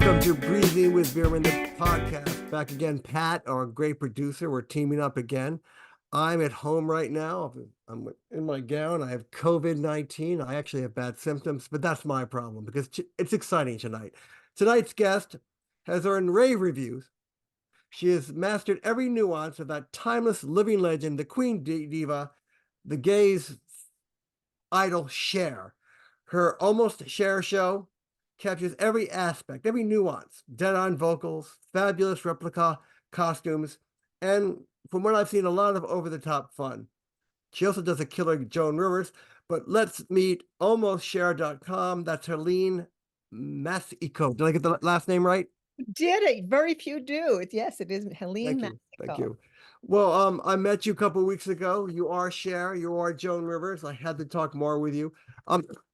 Welcome to Breathing with Bierman, the podcast. Back again, Pat, our great producer. We're teaming up again. I'm at home right now. I'm in my gown. I have COVID-19. I actually have bad symptoms, but that's my problem because it's exciting tonight. Tonight's guest has earned rave reviews. She has mastered every nuance of that timeless living legend, the Queen Diva, the gays' idol, Cher. Her Almost Cher show captures every aspect, every nuance, dead-on vocals, fabulous replica costumes, and from what I've seen, a lot of over-the-top fun. She also does a killer Joan Rivers, but let's meet almostshare.com. That's Helene Masiko. Did I get the last name right? Did it? Very few do. Yes, it is Helene Thank you. Thank Masiko. you. Well, I met you a couple of weeks ago. You are Cher. You are Joan Rivers. I had to talk more with you.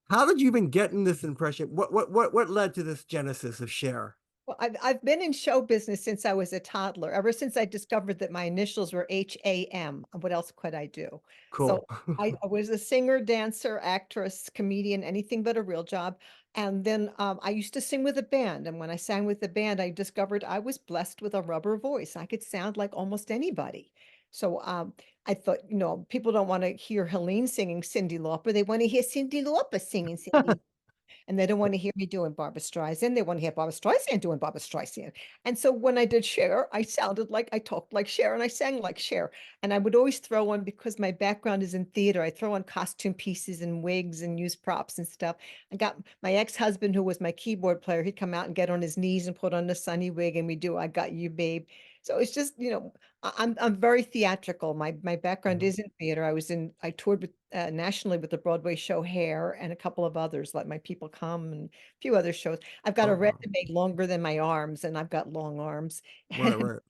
How did you even get in this impression? What led to this genesis of Cher? Well, I've been in show business since I was a toddler, ever since I discovered that my initials were HAM. What else could I do? So Cool. I was a singer, dancer, actress, comedian, anything but a real job. And then I used to sing with a band. And when I sang with the band, I discovered I was blessed with a rubber voice. I could sound like almost anybody. So I thought, people don't want to hear Helene singing Cyndi Lauper. They want to hear Cyndi Lauper singing Cyndi. And they don't want to hear me doing Barbra Streisand. They want to hear Barbra Streisand doing Barbra Streisand. And so when I did Cher, I sounded like I talked like Cher and I sang like Cher. And I would always throw on, because my background is in theater, I throw on costume pieces and wigs and use props and stuff. I got my ex-husband, who was my keyboard player, he'd come out and get on his knees and put on the sunny wig, and we do I Got You, Babe. So it's just, I'm very theatrical. My background Mhm. is in theater. I toured with nationally with the Broadway show Hair and a couple of others, like My People Come and a few other shows. I've got Oh, a wow. resume longer than my arms, and I've got long arms. Right, right.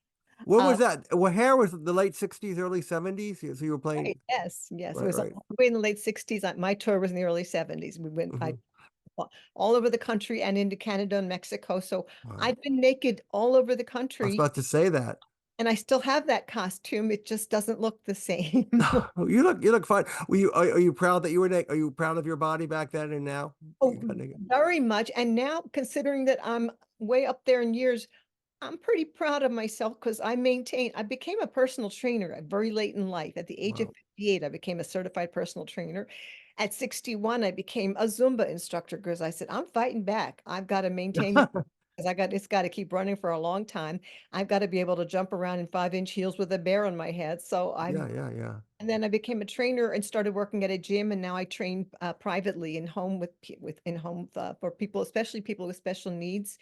What uh, was that? Well, Hair was the late 60s, early 70s. So you were playing, right, yes, yes. It right, was all right. the way in the late 60s. My tour was in the early 70s. We went Hmm. all over the country and into Canada and Mexico. So Wow. I've been naked all over the I was country, about to say that. and I still have that costume. It just doesn't look the same. You look fine. Are you proud that you were naked? Are you proud of your body back then and now? You Oh, got naked? very much. And now, considering that I'm way up there in years, I'm pretty proud of myself because I became a personal trainer at very late in life. At the age of Wow. 58, I became a certified personal trainer. At 61, I became a Zumba instructor because I said, I'm fighting back. I've got to maintain because it's got to keep running for a long time. I've got to be able to jump around in 5-inch heels with a bear on my head. So Yeah, yeah, yeah. and then I became a trainer and started working at a gym, and now I train privately in home with in home for people, especially people with special needs,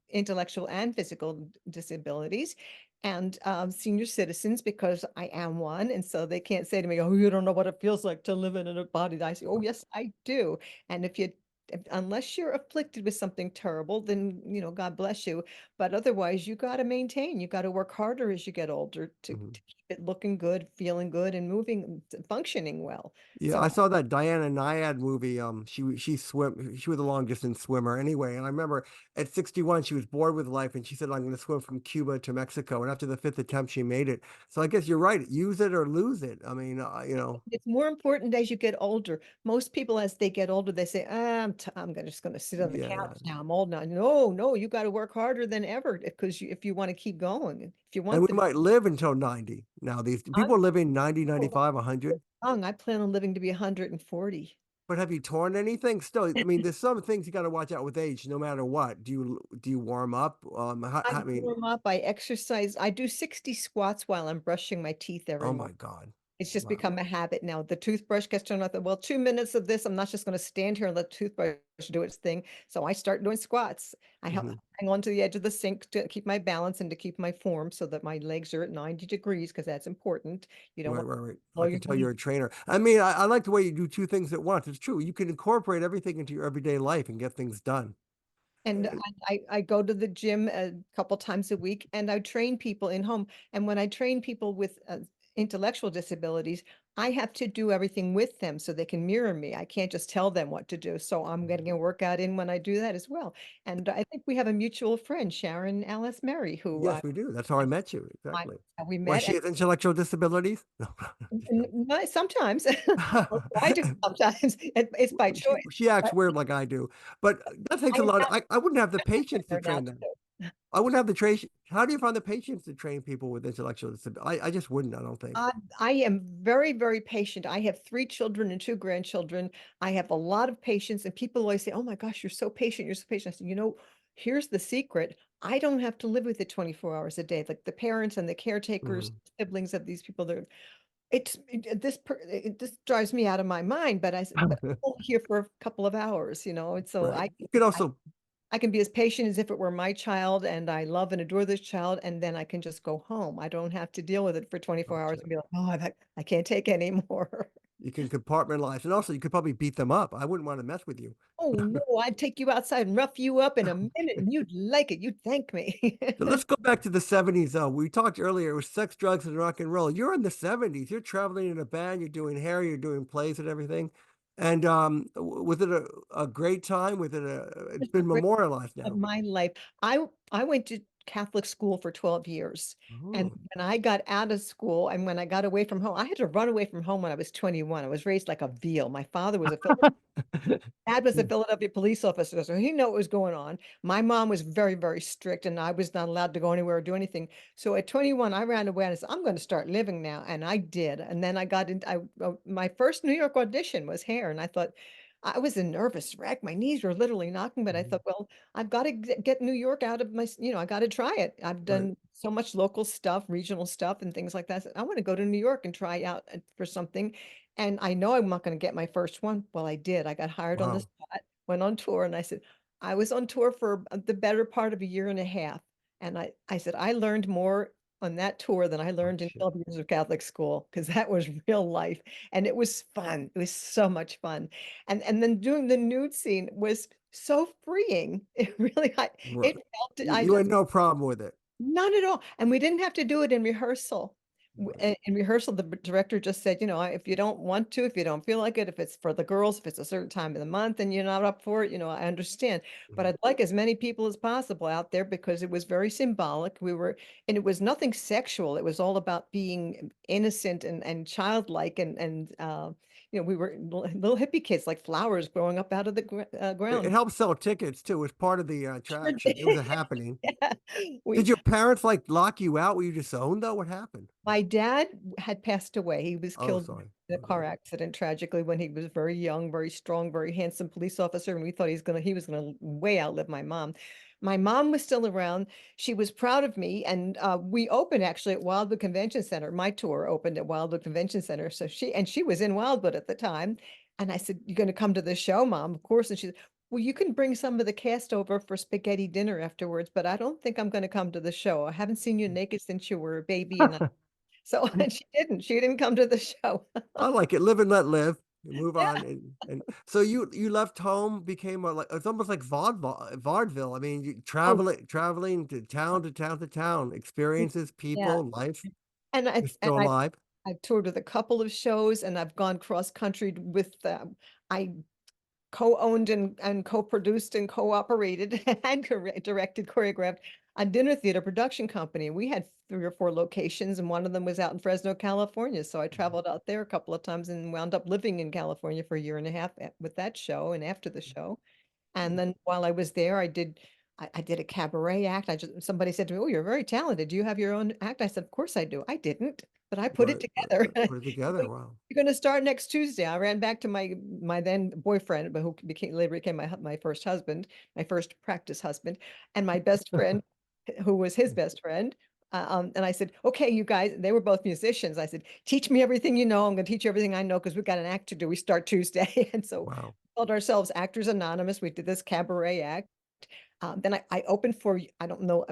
intellectual and physical disabilities, and senior citizens, because I am one, and so they can't say to me, "Oh, you don't know what it feels like to live in a body." I say, "Oh, yes, I do." And unless you're afflicted with something terrible, then God bless you. But otherwise, you got to maintain. You got to work harder as you get older Mhm. to keep it looking good, feeling good, and moving, functioning well. Yeah, I So saw that Diana Nyad movie. She was a long distance swimmer anyway. And I remember at 61, she was bored with life and she said, I'm going to swim from Cuba to Mexico. And after the fifth attempt, she made it. So I guess you're right. Use it or lose it. I mean, it's more important as you get older. Most people, as they get older, they say, just going to sit on the yeah, couch yeah. now. I'm old now. No, no, you got to work harder than ever because if you want to keep going, if you And want we the might live until 90. Now, these people I'm are living 90, so 95, 100. young. I plan on living to be 140. But have you torn anything? Still, I mean, there's some things you got to watch out with age, no matter what. Do you warm up? I I mean, warm up, I exercise. I do 60 squats while I'm brushing my teeth every oh morning. my God. It's just Wow. become a habit now. The toothbrush gets turned off. Well, 2 minutes of this, I'm not just going to stand here and let the toothbrush do its thing. So I start doing squats. Mhm. Hang on to the edge of the sink to keep my balance and to keep my form so that my legs are at 90 degrees, because that's important. You don't Right, want right, right. I all your can tell knees. you're a trainer. I mean, I like the way you do two things at once. It's true. You can incorporate everything into your everyday life and get things done. And Uh, I go to the gym a couple times a week, and I train people in home. And when I train people with intellectual disabilities, I have to do everything with them so they can mirror me. I can't just tell them what to do. So I'm getting a workout in when I do that as well. And I think we have a mutual friend, Sharon Alice Mary, who Yes, we do. That's how I met you. I Exactly. we Why met. she has intellectual disabilities? No, just joking. Sometimes, or I do sometimes. It's by choice. She acts But weird like I do, but that takes I a lot. have I wouldn't have the patience to her now train them. too. I wouldn't have the train. How do you find the patience to train people with intellectual disability? I just wouldn't. I don't think. I am very, very patient. I have 3 children and 2 grandchildren. I have a lot of patience, and people always say, "Oh my gosh, you're so patient. You're so patient." I said, here's the secret. I don't have to live with it 24 hours a day. Like the parents and the caretakers, Mhm. siblings of these people, this drives me out of my mind. But I said, but I'm only here for a couple of hours, and so Right. You could also, I can be as patient as if it were my child, and I love and adore this child, and then I can just go home. I don't have to deal with it for 24 hours and gotcha. be like, oh, I can't take anymore. You can compartmentalize, and also you could probably beat them up. I wouldn't want to mess with you. Oh no, I'd take you outside and rough you up in a minute, and you'd like it. You'd thank me. So let's go back to the 70s, though. We talked earlier, it was sex, drugs, and rock and roll. You're in the 70s. You're traveling in a band, you're doing hair, you're doing plays and everything. And was it a great time? It's It's been the great memorialized of now. my life. I went to Catholic school for 12 years. And Oh. when I got out of school and when I got away from home, I had to run away from home when I was 21. I was raised like a veal. My father was a Dad was a Philadelphia police officer, so he knew what was going on. My mom was very, very strict, and I was not allowed to go anywhere or do anything. So at 21, I ran away and I said, "I'm going to start living now," and I did. And then I got into my first New York audition was Hair, and I thought I was a nervous wreck. My knees were literally knocking, but I thought, well, I've got to get New York out of I got to try it. I've Right. done so much local stuff, regional stuff, and things like that. I said, I want to go to New York and try out for something. And I know I'm not going to get my first one. Well, I did. I got hired on the Wow. spot, went on tour, and I said, I was on tour for the better part of a year and a half. And I said, I learned more on that tour than I Oh, learned in shit. 12 years of Catholic school because that was real life. And it was fun. It was so much fun. And then doing the nude scene was so freeing. It really, Right. it felt, You, I you just had no problem with it. None at all. And we didn't have to do it in rehearsal. Right. In rehearsal, the director just said, if you don't want to, if you don't feel like it, if it's for the girls, if it's a certain time of the month and you're not up for it, I understand. But Mhm. I'd like as many people as possible out there because it was very symbolic. And it was nothing sexual. It was all about being innocent and childlike. We were little hippie kids like flowers growing up out of the It ground. helped sell tickets too. It was part of the Sure attraction. It was did. a happening. Yeah. Did We your parents like lock you out? Were you disowned though? What happened? My dad had passed away. He was Oh, killed sorry. in a Okay. car accident tragically when he was very young, very strong, very handsome police officer, and we thought he was gonna way outlive my mom. My mom was still around. She was proud of me, and we opened actually at Wildwood Convention Center. My tour opened at Wildwood Convention Center, so she was in Wildwood at the time, and I said, "You're going to come to the show, Mom?" Of course, and she said, "Well, you can bring some of the cast over for spaghetti dinner afterwards, but I don't think I'm going to come to the show. I haven't seen you naked since you were a baby, and so and she didn't come to the show. I like it. Live and let live. You move Yeah. on, and so you left home, became like it's almost like vaudeville. I mean, you Oh, traveling to town to town to town, experiences, yeah. people, life. And You're and still alive. I've toured with a couple of shows and I've gone cross country with I co-owned and co-produced and co-operated and directed, choreographed a dinner theater production company. We had 3 or 4 locations, and one of them was out in Fresno, California. So I traveled out there a couple of times and wound up living in California for a year and a half with that show and after the show. And then while I was there, I did a cabaret act. Somebody said to me, "Oh, you're very talented. Do you have your own act?" I said, "Of course I do." I didn't, but I put it Right, together. put it together. Wow. You're going to start next Tuesday. I ran back to my then boyfriend, but who later became my first husband, my first practice husband, and my best friend, who was his best friend. And I said, "Okay, you guys," they were both musicians. I said, "Teach me everything you know. I'm going to teach you everything I know because we've got an act to do. We start Tuesday." And so Wow. we called ourselves Actors Anonymous. We did this cabaret act. Then I opened for, I don't know,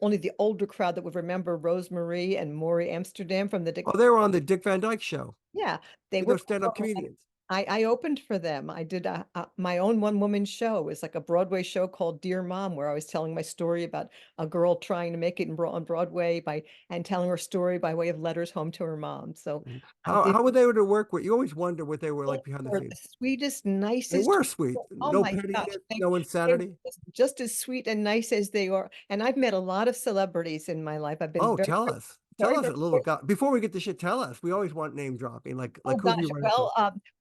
only the older crowd that would remember Rosemarie and Maury Amsterdam from the Dick. Oh, they were on the Dick Van Dyke Show. Yeah, they were They're stand-up comedians. I opened for them. I did my own one-woman show. It was like a Broadway show called Dear Mom, where I was telling my story about a girl trying to make it on Broadway and telling her story by way of letters home to her mom. So Mhm. I did. How were they able to work with you? Always wonder what they were They like behind the were the scenes. sweetest, They nicest were sweet. people. Oh No my gosh, pettiness, they no they were insanity. just as sweet and nice as they are. And I've met a lot of celebrities in my life. I've been Oh, very, tell us. Tell very, us very a little guy. Before we get to shit, tell us. We always want name dropping. Oh Like who have gosh, you run into?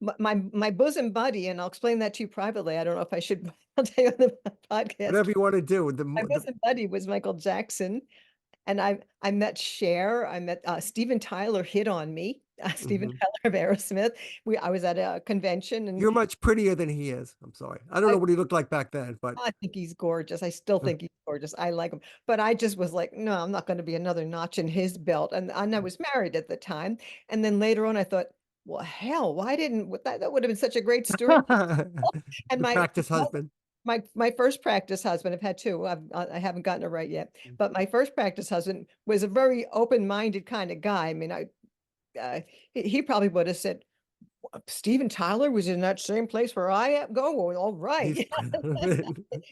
well, my bosom buddy, and I'll explain that to you privately. I don't know if I should. I'll tell you on the podcast. Whatever you want to do. My bosom buddy was Michael Jackson, and I met Cher. I met Steven Tyler hit on me. Steven Mhm. Tyler of Aerosmith. I was at a convention, and You're much prettier than he is. I'm sorry. I don't I know what he looked like back then, but I think he's gorgeous. I still think he's gorgeous. I like him. But I just was like, no, I'm not going to be another notch in his belt. And I was married at the time. And then later on, I thought, well, hell, why didn't that would have been such a great story. And the practice husband. my first practice husband, I've had two. I haven't gotten it right yet. But my first practice husband was a very open-minded kind of guy. I mean, he probably would have said, Steven Tyler was in that same place where I am. Go, well, all He's right.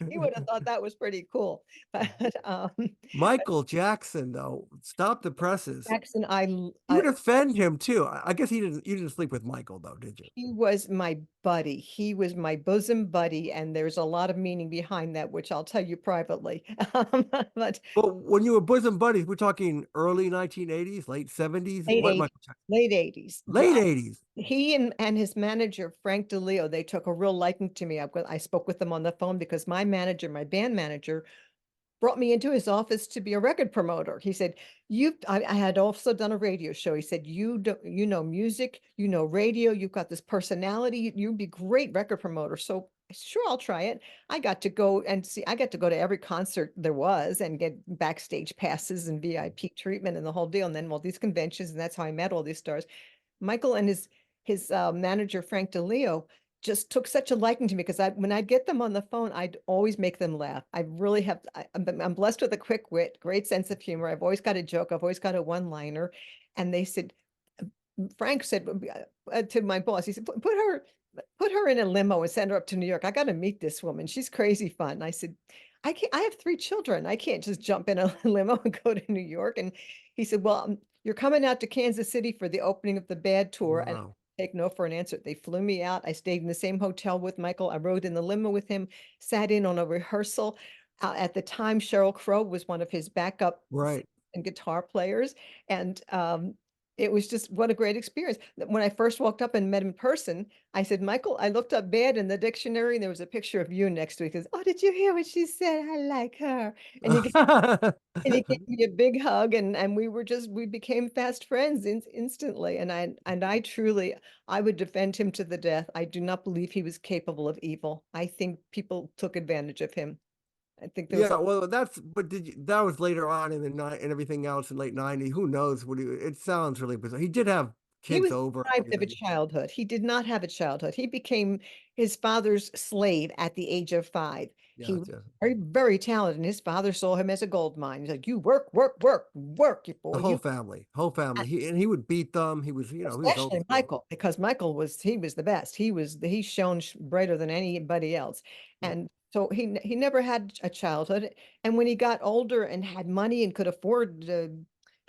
He would have thought that was pretty cool. But Michael Jackson, though. Stop the presses. Jackson, You would offend him too. I guess he didn't. You didn't sleep with Michael, though, did you? he was my buddy. He was my bosom buddy, and there's a lot of meaning behind that, which I'll tell you privately. But Well, when you were bosom buddies, we're talking early 1980s, late 70s. late What 80s, Michael Jackson? late 80s. Late 80s. He and his manager, Frank DeLeo, they took a real liking to me. I spoke with them on the phone because my manager, my band manager, brought me into his office to be a record promoter. He said, I had also done a radio show. He said, you know music, you know radio, you've got this personality, you'd be great record promoter. So sure, I'll try it. I got to go to every concert there was and get backstage passes and VIP treatment and the whole deal. And then, well, these conventions, and that's how I met all these stars. Michael and his manager, Frank DeLeo, just took such a liking to me because when I'd get them on the phone, I'd always make them laugh. I really have, I'm blessed with a quick wit, great sense of humor. I've always got a joke. I've always got a one-liner. And they said, Frank said to my boss, he said, put her in a limo and send her up to New York. I got to meet this woman. She's crazy fun. I said, I can't, I have three children. I can't just jump in a limo and go to New York. And he said, well, you're coming out to Kansas City for the opening of the Bad tour. And Wow. take no for an answer. They flew me out. I stayed in the same hotel with Michael. I rode in the limo with him, sat in on a rehearsal. At the time, Sheryl Crow was one of his backup Right. and guitar players. And it was just what a great experience. When I first walked up and met him in person, I said, Michael, I looked up bad in the dictionary and there was a picture of you next to it. He goes, oh, did you hear what she said? I like her. And he gave me a big hug and we became fast friends instantly. And I truly, I would defend him to the death. I do not believe he was capable of evil. I think people took advantage of him. I think there was Yeah, well, but that was later on in the night and everything else in late 90s. Who knows what it sounds really bizarre. He did have he kids was over and deprived of a everything. childhood. He did not have a childhood. He became his father's slave at the age of 5. He Yeah, was yeah. very, very talented, and his father saw him as a gold mine. He's like, you work, work, work, work, you The boy, whole you. family, whole family. He would beat them. He was old Especially school. Michael, because Michael he was the best. He shone brighter than anybody else. Yeah. And so he never had a childhood. And when he got older and had money and could afford the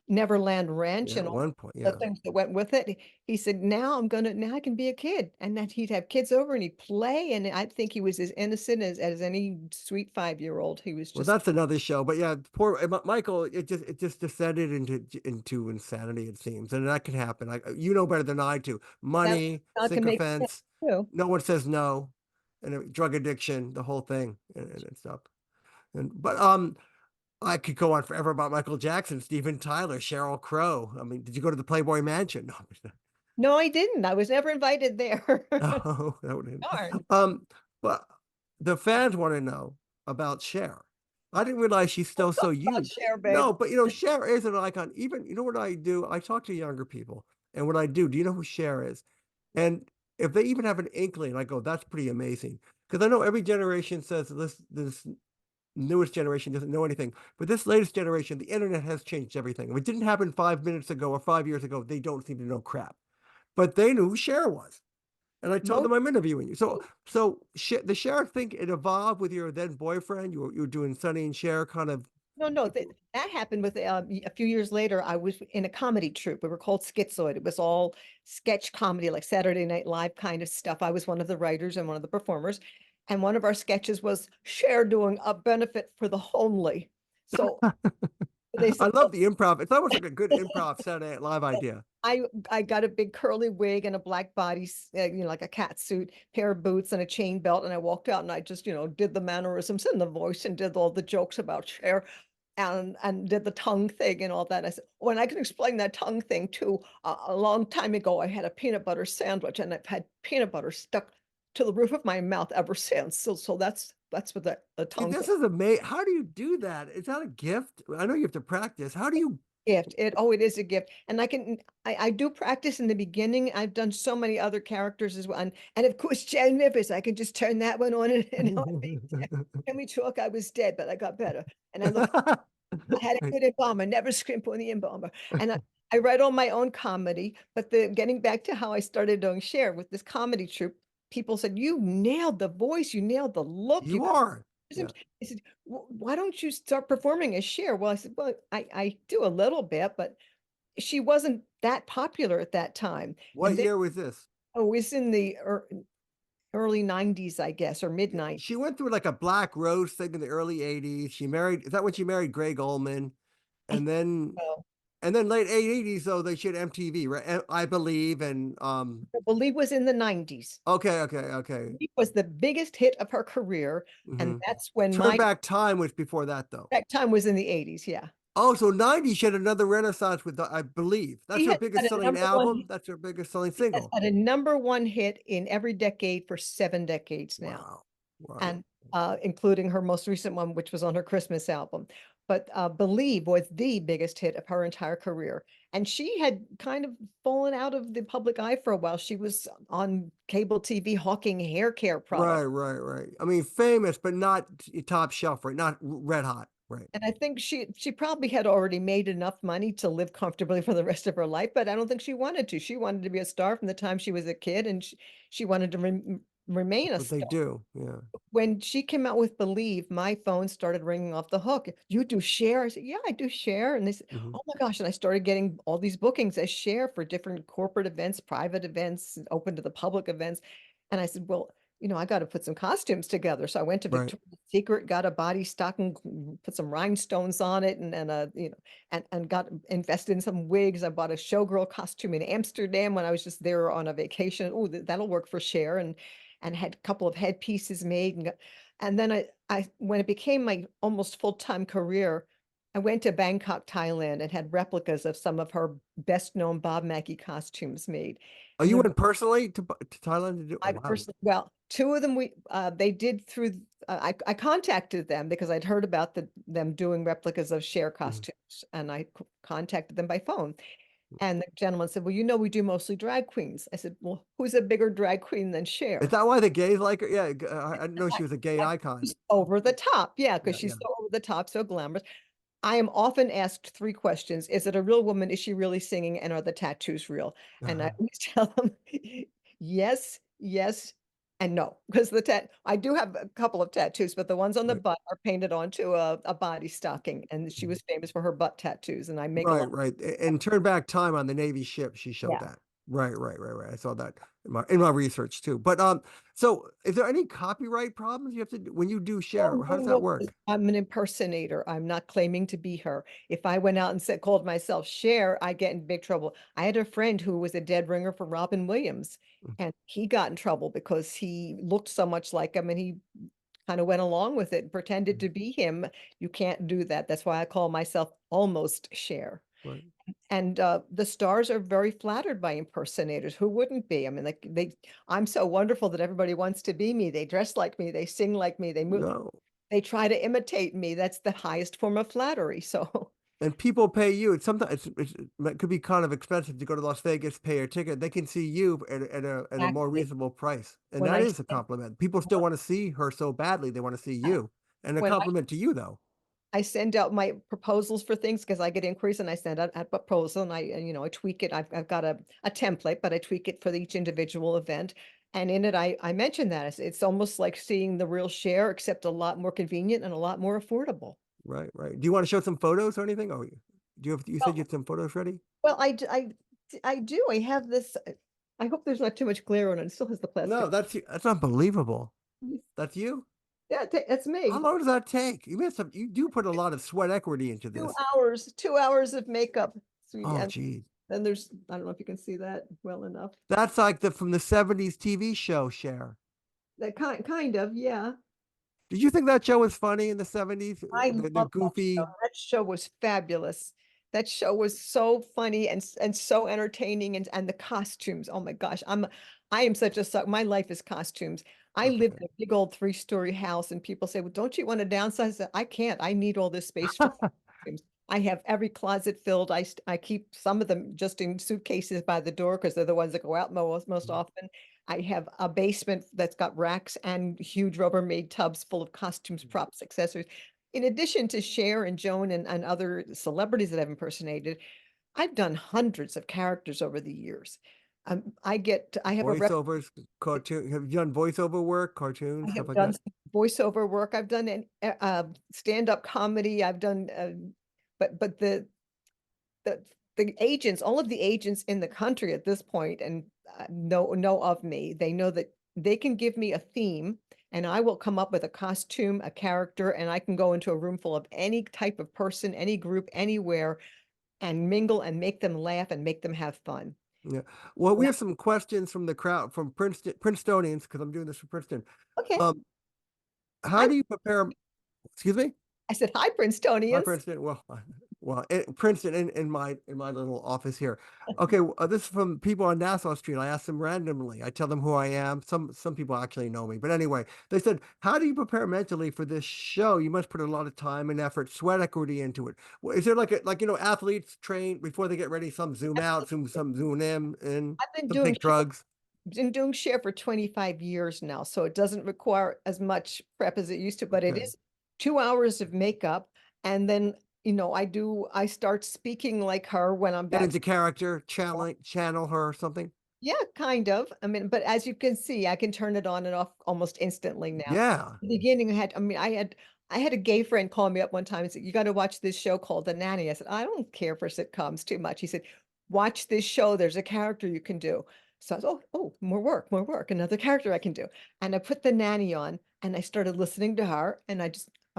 Neverland Ranch Yeah, and at all one point, the yeah. things that went with it, he said, now I can be a kid. And that he'd have kids over and he'd play. And I think he was as innocent as any sweet 5-year-old. He was Well, just, that's another show. But yeah, poor Michael, it just descended into insanity, it seems. And that can happen. You know better than I do. that Money, can make sense sycophants, too. no one says no, and drug addiction, the whole thing and stuff. But I could go on forever about Michael Jackson, Steven Tyler, Sheryl Crow. I mean, did you go to the Playboy Mansion? No, I didn't. I was never invited there. No, that wouldn't. Darn. But the fans want to know about Cher. I didn't realize she's still so About huge. Cher, babe. No, but Cher is an icon. Even you know what I do? I talk to younger people, and what I do you know who Cher is? And if they even have an inkling, I go, that's pretty amazing. Because I know every generation says this newest generation doesn't know anything, but this latest generation, the internet has changed everything. If it didn't happen 5 minutes ago or 5 years ago, they don't seem to know crap. But they knew who Cher was. And I told Most them I'm interviewing you. The Cher thing, it evolved with your then boyfriend. You were doing Sonny and Cher kind of. No, no, that happened with a few years later. I was in a comedy troupe. We were called Schizoid. It was all sketch comedy, like Saturday Night Live kind of stuff. I was one of the writers and one of the performers. And one of our sketches was Cher doing a benefit for the homely. So they I said, love the improv. It's almost like a good improv Saturday Night Live idea. I got a big curly wig and a black body, like a cat suit, pair of boots and a chain belt. And I walked out and I just, did the mannerisms and the voice and did all the jokes about Cher and did the tongue thing and all that. I said, when I can explain that tongue thing too, a long time ago, I had a peanut butter sandwich and I've had peanut butter stuck to the roof of my mouth ever since. So that's what the See, tongue this thing. is amazing. How do you do that? Is that a gift? I know you have to practice. How do you? Gift. It is a gift. And I do practice in the beginning. I've done so many other characters as well. And of course, Jan Rivers, I can just turn that one on and can we talk? I was dead, but I got better. And I had a good embalmer, never scrimp on the embalmer. And I write all my own comedy, but getting back to how I started doing Cher with this comedy troupe, people said, you nailed the voice, you nailed the look, you You got are. Yeah. I said, why don't you start performing as Cher? Well, I said, well, I do a little bit, but she wasn't that popular at that time. What And then, year was this? oh, it's in the early 90s, I guess, or mid Yeah. 90s. She went through like a Black Rose thing in the early 80s. She married, is that when she married Greg Allman? I And then so. late 80s though they should MTV, right? I believe. And I believe was in the 90s. okay. It was the biggest hit of her career. And Hmm. that's when Turn my Back Time was before that though. that time was in the 80s. Yeah. Oh, so 90s she had another renaissance with I believe. That's She her has had biggest a selling number one, album. That's her biggest selling she has single. had a number one hit in every decade for 7 decades now. Wow. Wow. And including her most recent one, which was on her Christmas album. But Believe was the biggest hit of her entire career. And she had kind of fallen out of the public eye for a while. She was on cable TV hawking hair care products. Right. I mean, famous, but not top shelf, right? Not red hot, right? And I think she probably had already made enough money to live comfortably for the rest of her life, but I don't think she wanted to. She wanted to be a star from the time she was a kid, and she wanted to remain That's a what they star. do. Yeah. When she came out with Believe, my phone started ringing off the hook. You do Cher? I said, yeah, I do Cher. And they said, Hmm. oh my gosh. And I started getting all these bookings as Cher for different corporate events, private events, open to the public events. And I said, well, I got to put some costumes together. So I went to Right. Victoria's Secret, got a body stocking, put some rhinestones on it, and got invested in some wigs. I bought a showgirl costume in Amsterdam when I was just there on a vacation. Oh, that'll work for Cher. And had a couple of headpieces made and then I when it became my almost full-time career, I went to Bangkok, Thailand and had replicas of some of her best known Bob Mackie costumes made. Oh, And you when went personally to Thailand to do? Oh, I wow. personally, well, two of them they did through I contacted them because I'd heard about them doing replicas of Cher Mhm. costumes and I contacted them by phone. And the gentleman said, well, we do mostly drag queens. I said, well, who's a bigger drag queen than Is Cher? that why the gays like her? Yeah, I didn't know she was a gay icon. She's over the top. Yeah, because Yeah. she's so over the top, so glamorous. I am often asked three questions. Is it a real woman? Is she really singing? And are the tattoos real? And I always tell them yes, yes, and no. Because I do have a couple of tattoos, but the ones on the Right. butt are painted onto a body stocking. And she was famous for her butt tattoos. And I make a lot. Right. And Turn Back Time on the Navy ship, she showed Yeah. that. Right. I saw that in my research too. But so is there any copyright problems you have to do when you do share? Oh, How no, does no, that 'cause work? I'm an impersonator. I'm not claiming to be her. If I went out and called myself Cher, I get in big trouble. I had a friend who was a dead ringer for Robin Williams, and he got in trouble because he looked so much like him and he kind of went along with it and pretended to be him. You can't do that. That's why I call myself almost Cher. Right. And the stars are very flattered by impersonators. Who wouldn't be? I mean, like I'm so wonderful that everybody wants to be me. They dress like me. They sing like me. They move. No. They try to imitate me. That's the highest form of flattery. So And people pay you. It's sometimes it could be kind of expensive to go to Las Vegas, pay your ticket. They can see you at a more exactly reasonable price. And when that I is a compliment. People still want to see her so badly. They want to see you. And a when compliment to you though. I send out my proposals for things because I get inquiries and I send out a proposal and I tweak it. I've got a template, but I tweak it for each individual event. And in it, I mentioned that it's almost like seeing the real Cher, except a lot more convenient and a lot more affordable. Right, right. Do you want to show some photos or anything? Oh, you said you Well, had some photos ready? well, I do. I have this. I hope there's not too much glare on it. It still has the plastic. No, that's unbelievable. That's you? Yeah, that's How me. long does that take? You do put a lot of sweat equity into Two this. hours, 2 hours of makeup. Sweetie. Oh, And geez. then there's, I don't know if you can see that well enough. That's like the from the 70s TV show, Cher. That kind of, yeah. Did you think that show was funny in the 70s? I The love that show. goofy. That show was fabulous. That show was so funny and so entertaining and the costumes. Oh my gosh, I am such a suck. My life is costumes. I live Okay. in a big old 3-story house and people say, "Well, don't you want to downsize?" I said, I can't. I need all this space for costumes. I have every closet filled. I keep some of them just in suitcases by the door because they're the ones that go out most often. I have a basement that's got racks and huge Rubbermaid tubs full of costumes, props, accessories. In addition to Cher and Joan and other celebrities that I've impersonated, I've done hundreds of characters over the years. I have a rep, Voiceovers, cartoon. Have you done voiceover work, cartoons, I stuff have like done that? some voiceover work. I've done stand-up comedy. I've done, but the the agents, all of the agents in the country at this point, and know of me. They know that they can give me a theme, and I will come up with a costume, a character, and I can go into a room full of any type of person, any group, anywhere, and mingle and make them laugh and make them have fun. Yeah. Well, we Yeah. have some questions from the crowd, from Princetonians, because I'm doing this for Princeton. Okay. Um, how Hi. do you prepare? Excuse me? I said, hi, Hi, Princetonians. Princeton. Princeton in my little office here. Okay, this is from people on Nassau Street. I ask them randomly. I tell them who I am. Some people actually know me, but anyway, they said, "How do you prepare mentally for this show? You must put a lot of time and effort, sweat equity into it. Well, is there like athletes train before they get ready? Some zoom out, some zoom in, and I've been some doing take drugs. Share for 25 years now, so it doesn't require as much prep as it used to, but it Okay, is 2 hours of makeup. And then, I start speaking like her when I'm get back. into character, channel her or something. Yeah, kind of. I mean, but as you can see, I can turn it on and off almost instantly now. Yeah, The beginning, I had a gay friend call me up one time and said, "You got to watch this show called The Nanny." I said, "I don't care for sitcoms too much." He said, "Watch this show. There's a character you can do." So I was, more work, another character I can do. And I put The Nanny on and I started listening to her and I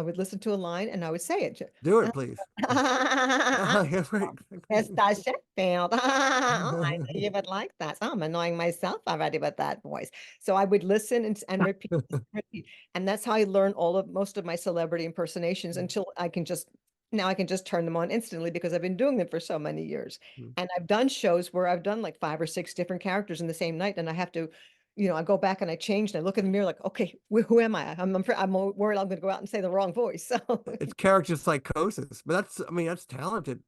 would listen to a line and I would say it. do it, please. Yeah, right. Mr. Sheffield. I knew you would like that. So I'm annoying myself already with that voice. So I would listen and repeat, repeat. And that's how I learned most of my celebrity impersonations until now I can just turn them on instantly because I've been doing them for so many years. And I've done shows where I've done like 5 or 6 different characters in the same night. And I have to, I go back and I change and I look in the mirror like, okay, who am I? I'm worried I'm going to go out and say the wrong voice. So It's character psychosis, but I mean, that's talented.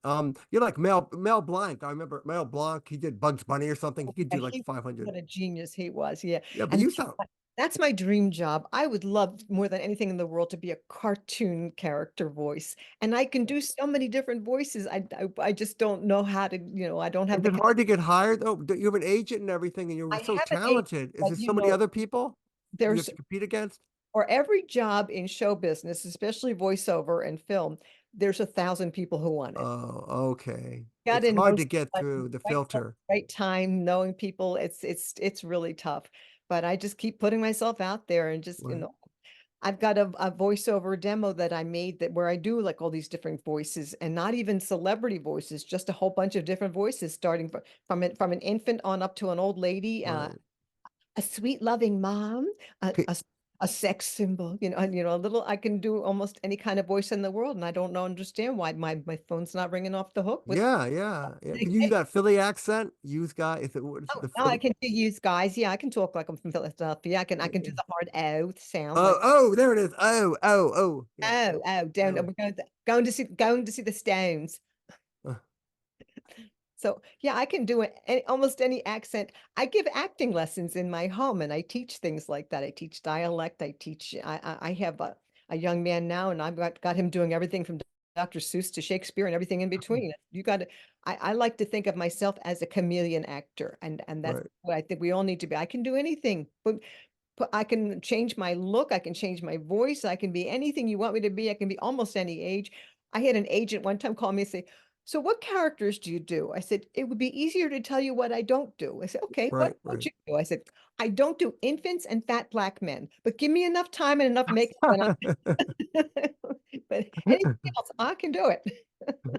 You're like Mel Blanc. I remember Mel Blanc. He did Bugs Bunny or something. He could yeah, do like 500. what a genius he was. Yeah. Yeah, but And you sound that's my dream job. I would love more than anything in the world to be a cartoon character voice. And I can do so many different voices. I just don't know how to, I don't have is the it hard to get hired though? You have an agent and everything, and you're I so have an agent, talented. Is but there so many other people you have there's to compete against? for every job in show business, especially voiceover and film, there's 1,000 people who want it. Oh, okay. Got It's to hard know to get someone, through the right place, filter. right time, knowing people. It's really tough. But I just keep putting myself out there and just, Right. I've got a voiceover demo that I made that where I do like all these different voices and not even celebrity voices, just a whole bunch of different voices, starting from an infant on up to an old lady, Right. a sweet, loving mom, Okay. a sex symbol, and a little. I can do almost any kind of voice in the world, and I don't know understand why my phone's not ringing off the hook with. Yeah, yeah, yeah. Can you use that Philly accent? Use guy, if it was Oh, the no, I Philly. can do use guys. Yeah, I can talk like I'm from Philadelphia. I can do the hard O sound Oh, like oh, there it is. Oh, yeah. down. Oh. We're going to see the Stones. Uh, So yeah, I can do almost any accent. I give acting lessons in my home, and I teach things like that. I teach dialect. I have a young man now, and I've got him doing everything from Dr. Seuss to Shakespeare and everything in between. You got to. I like to think of myself as a chameleon actor, and that's Right. what I think we all need to be. I can do anything, but I can change my look, I can change my voice, I can be anything you want me to be. I can be almost any age. I had an agent one time call me and say, "So what characters do you do?" I said, "It would be easier to tell you what I don't do." I said, "Okay, what Right. don't Right. you do?" I said, "I don't do infants and fat black men, but give me enough time and enough makeup and but anything else, I can do it."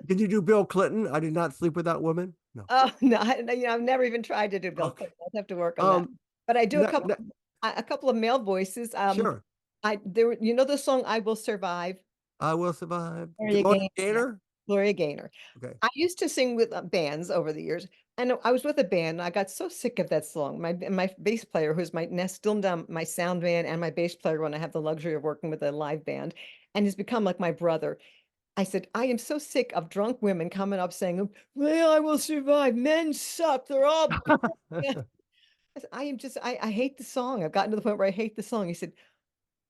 Did you do Bill Clinton? I did not sleep with that woman. No. Oh, no, I've never even tried to do Bill Okay. Clinton. I'd have to work on that. Um. But I do No, no, a couple of male voices. sure. You know the song "I Will Survive"? I will survive. Gloria Gloria Gaynor. Yeah, Gaynor. Gloria Gaynor. Okay. I used to sing with bands over the years, and I was with a band. I got so sick of that song. My bass player, who's still now my sound man and my bass player when I have the luxury of working with a live band, and has become like my brother. I said, I am so sick of drunk women coming up saying, "Well, I will survive. Men suck. They're all." I said, I am just, I hate the song. I've gotten to the point where I hate the song. He said,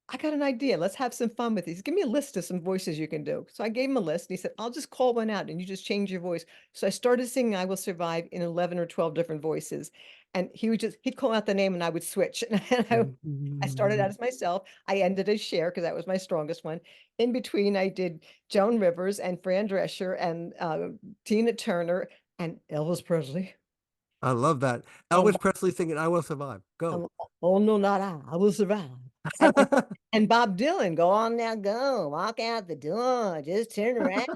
"I got an idea. Let's have some fun with these. Give me a list of some voices you can do." So I gave him a list and he said, "I'll just call one out and you just change your voice." So I started singing "I Will Survive" in 11 or 12 different voices. And he'd call out the name and I would switch. And I started out as myself. I ended as Cher because that was my strongest one. In between, I did Joan Rivers and Fran Drescher and Tina Turner and Elvis Presley. I love that. Oh, Elvis Presley singing "I Will Survive." Go. oh, oh, no, not I will survive. And, and and Bob Dylan, "Go on now, go, walk out the door, just turn around."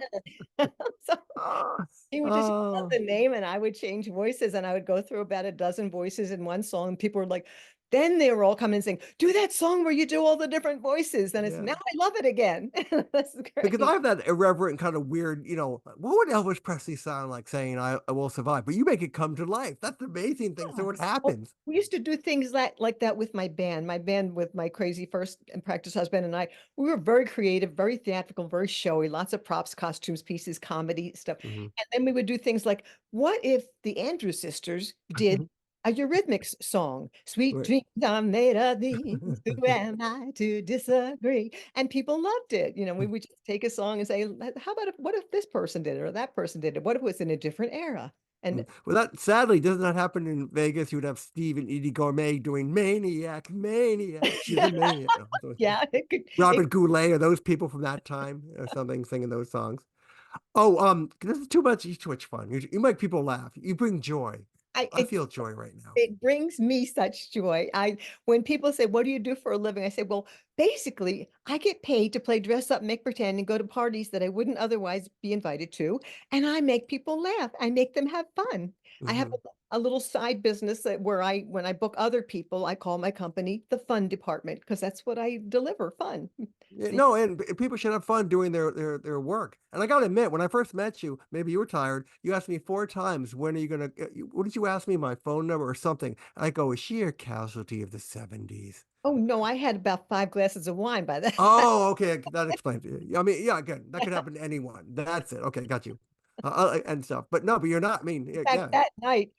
So Oh, he would just yell out oh, the name and I would change voices and I would go through about a dozen voices in one song. And people were like, then they were all coming and saying, "Do that song where you do all the different voices." And it's yeah. now I love it again. This is Because I great. have that irreverent kind of weird, what would Elvis Presley sound like saying I will survive? But you make it come to life. That's the amazing thing. Yeah. So it Well, happens. we used to do things like that with my band. My band with my crazy first and practice husband and I, we were very creative, very theatrical, very showy, lots of props, costumes, pieces, comedy stuff. Mhm. And then we would do things like, what if the Andrews sisters did a Eurythmics song? "Sweet Right. dreams are made of these. Who am I to disagree?" And people loved it. We would just take a song and say, how about what if this person did it or that person did it? What if it was in a different era? And Well, that sadly does not happen in Vegas. You would have Steve and Edie Gourmet doing "Maniac, Maniac." She's a maniac. yeah, it Robert Goulet or those people from that time or something singing those songs. Oh, this is too much fun. You make people laugh. You bring joy. I I it feel joy right now. it brings me such joy. When people say, "What do you do for a living?" I say, "Well, basically, I get paid to play dress up, make pretend, and go to parties that I wouldn't otherwise be invited to, and I make people laugh. I make them have fun." I have Hmm. a little side business when I book other people, I call my company the fun department because that's what I deliver, fun. Yeah, no, and people should have fun doing their work. And I gotta admit, when I first met you, maybe you were tired. You asked me 4 times, "When are you gonna?" What did you ask me? My phone number or something? I go, "Is she a casualty of the '70s?" Oh, no, I had about 5 glasses of wine by then. Oh, okay, that explains it. I mean, yeah, again, that could happen to anyone. That's it. Okay, got you. And stuff. But no, but you're not. I mean, In fact, yeah, that night,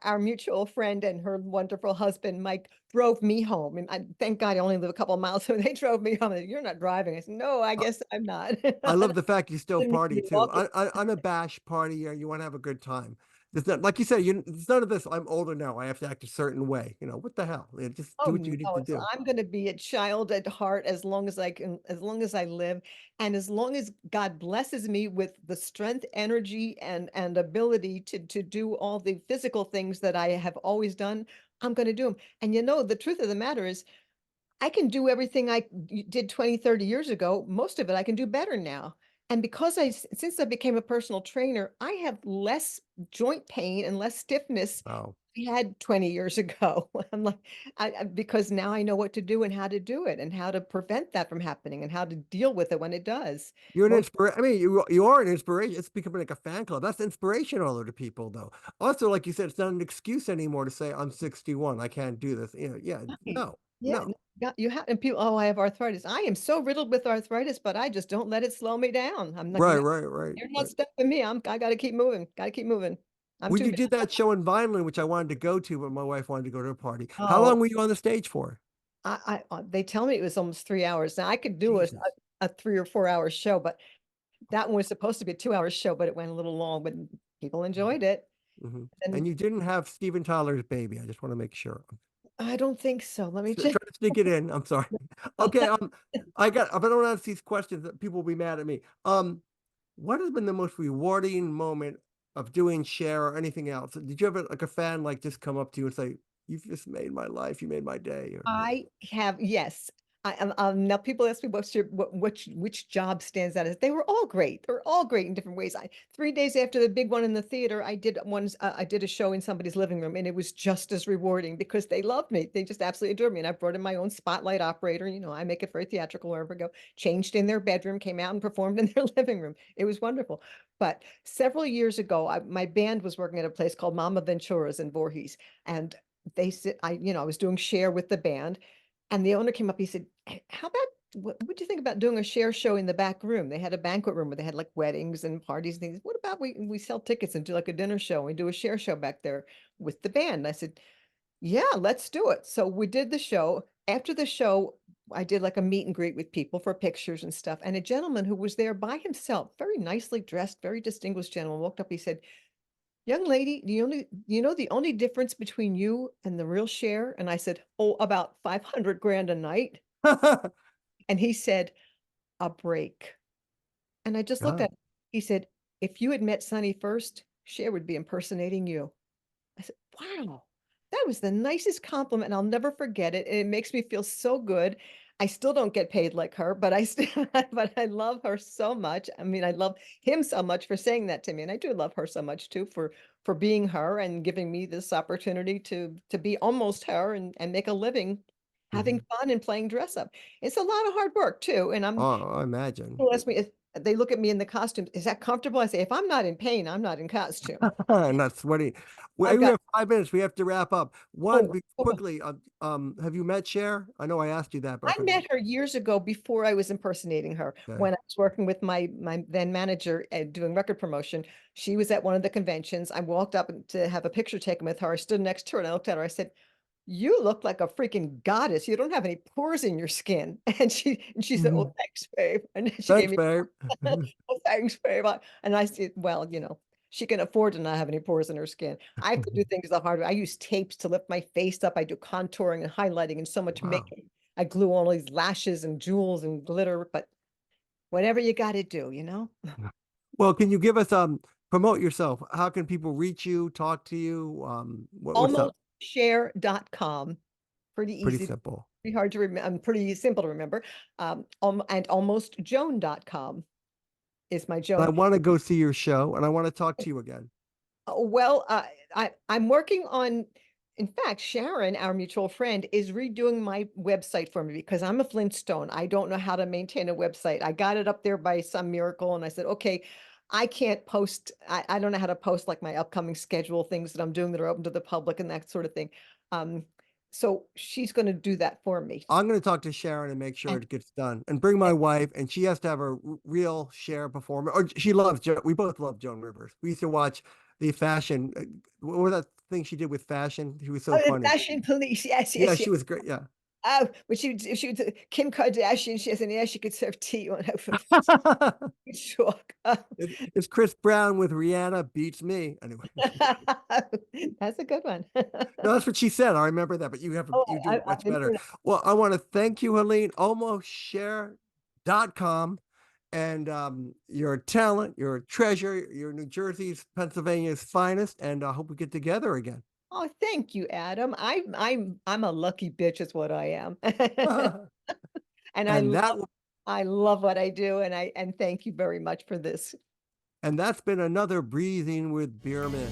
our mutual friend and her wonderful husband, Mike, drove me home. And thank God I only live a couple of miles, so they drove me home. They said, "You're not driving." I said, "No, I I, guess I'm not." I love the fact you still Didn't party be too. walking. Unabashed party. You want to have a good time. There's not, like you said, it's none of this. I'm older now. I have to act a certain way. What the hell? Just Oh, do what you need no, to do. I'm gonna be a child at heart as long as I can, as long as I live, and as long as God blesses me with the strength, energy, and ability to do all the physical things that I have always done, I'm gonna do them. And the truth of the matter is I can do everything did 20, 30 years ago. Most of it I can do better now. And because since I became a personal trainer, I have less joint pain and less stiffness Wow. I had 20 years ago. I'm like, because now I know what to do and how to do it and how to prevent that from happening and how to deal with it when it does. You're an Most, inspiration. I mean, you are an inspiration. It's becoming like a fan club. That's inspirational to people, though. Also, like you said, it's not an excuse anymore to say I'm 61. I can't do this. Yeah, right. no, Yeah, no. you have, and people, "Oh, I have arthritis." I am so riddled with arthritis, but I just don't let it slow me down. I'm like, Right, right, right, "You're not right. stopping me. I got to keep moving. Got to keep moving." I'm When too you big. did that show in Vineland, which I wanted to go to, but my wife wanted to go to a party. How Oh, long were you on the stage for? they tell me it was almost 3 hours. Now I could do Jesus. a 3 or 4 hour show, but that one was supposed to be a 2 hour show, but it went a little long. But people enjoyed it. Mhm. And And you didn't have Steven Tyler's baby. I just want to make sure. I don't think so. Let me Try check. to sneak it in. I'm sorry. Okay. If I don't ask these questions, that people will be mad at me. What has been the most rewarding moment of doing Cher or anything else? Did you ever like a fan like just come up to you and say, "You've just made my life. You made my day," or I have, yes. Now people ask me what's your which job stands out as they were all great. They're all great in different ways. 3 days after the big one in the theater, I did a show in somebody's living room, and it was just as rewarding because they loved me. They just absolutely adored me. And I brought in my own spotlight operator. I make it very theatrical wherever I go. Changed in their bedroom, came out and performed in their living room. It was wonderful. But several years ago, my band was working at a place called Mama Ventura's in Voorhees, and they said I was doing Cher with the band, and the owner came up. He said, How about what do you think about doing a Cher show in the back room? They had a banquet room where they had like weddings and parties and things. What about we sell tickets and do like a dinner show and we do a Cher show back there with the band?" And I said, "Yeah, let's do it." So we did the show. After the show, I did like a meet and greet with people for pictures and stuff. And a gentleman who was there by himself, very nicely dressed, very distinguished gentleman, walked up. He said, "Young lady, the only difference between you and the real Cher?" And I said, "Oh, about 500 grand a night." And he said, "A break." And I just looked God. at him. He said, "If you had met Sonny first, Cher would be impersonating you." I said, "Wow, that was the nicest compliment. And I'll never forget it. And it makes me feel so good. I still don't get paid like her, but I still, but I love her so much. I mean, I love him so much for saying that to me. And I do love her so much too for being her and giving me this opportunity to be almost her and make a living having Mhm. fun and playing dress up. It's a lot of hard work too. And Oh, I imagine. people ask me if they look at me in the costume, is that comfortable? I say, if I'm not in pain, I'm not in costume. Not sweaty. I've We got, have 5 minutes. We have to wrap up. oh, oh, Quickly. Have you met Cher? I know I asked you that, but I I forgot. met her years ago before I was impersonating her. Okay. When I was working with my then manager and doing record promotion, she was at one of the conventions. I walked up to have a picture taken with her. I stood next to her and I looked at her. I said, "You look like a freaking goddess. You don't have any pores in your skin." And she said, "Oh, Mhm. thanks, babe." And then she gave Thanks, me, babe. "Oh, thanks, babe." And I said, "Well, she can afford to not have any pores in her skin. I have to do things the hard way. I use tapes to lift my face up. I do contouring and highlighting and so much Wow. makeup. I glue all these lashes and jewels and glitter, but whatever you got to do." Well, can you give us promote yourself? How can people reach you, talk to you? What's up? Almostshare.com. Pretty Pretty easy, simple. pretty hard to remember, pretty simple to remember. And almostjoan.com is my I Joan. want to go see your show and I want to talk to you again. Well, I'm working on, in fact, Sharon, our mutual friend, is redoing my website for me because I'm a Flintstone. I don't know how to maintain a website. I got it up there by some miracle, and I said, okay, I can't post. I don't know how to post like my upcoming schedule, things that I'm doing that are open to the public and that sort of thing. Um, so she's going to do that for me. I'm going to talk to Sharon and make sure And, it gets done and bring my wife, and she has to have a real Cher performer. Or she loves, we both love Joan Rivers. We used to watch the fashion, what was that thing she did with fashion? She was so oh, the funny. Fashion Police. Yes, Yeah, yes, yes. she was great. Yeah. Oh, but she was Kim Kardashian. She has an ass she could serve tea on. Shock. It's Chris Brown with Rihanna beats me. Anyway, That's a good one. no, that's what she said. I remember that, but Oh, you do I it much didn't better. hear that. Well, I want to thank you, Helene, almostshare.com. And you're a talent, you're a treasure, you're New Jersey's, Pennsylvania's finest, and I hope we get together again. Oh, thank you, Adam. I'm a lucky bitch is what I am. And and that I love what I do and thank you very much for this. and that's been another Breathing with Bierman.